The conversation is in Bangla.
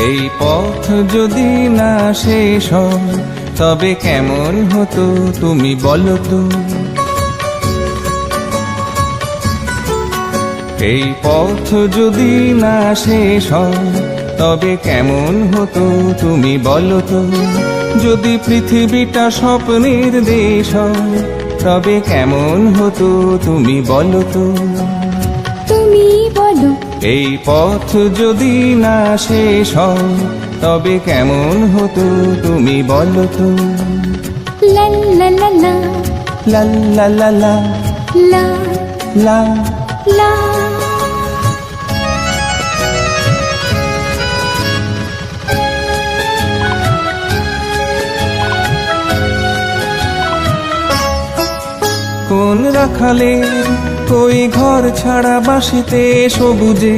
এই পথ যদি না শেষ হয় তবে কেমন হতো তুমি বলো তো। এই পথ যদি না শেষ হয় তবে কেমন হতো তুমি বলো তো। যদি পৃথিবীটা স্বপ্নের দেশ হয় তবে কেমন হতো তুমি বলো তো। তুমি বলো। এই পথ যদি না শেষ হয় তবে কেমন হতো তুমি বলো তো। লা লা লা লা লা লা লা লা লা লা। লা। কোন রাখালে ওই ঘর ছাড়া বাসিতে সবুজে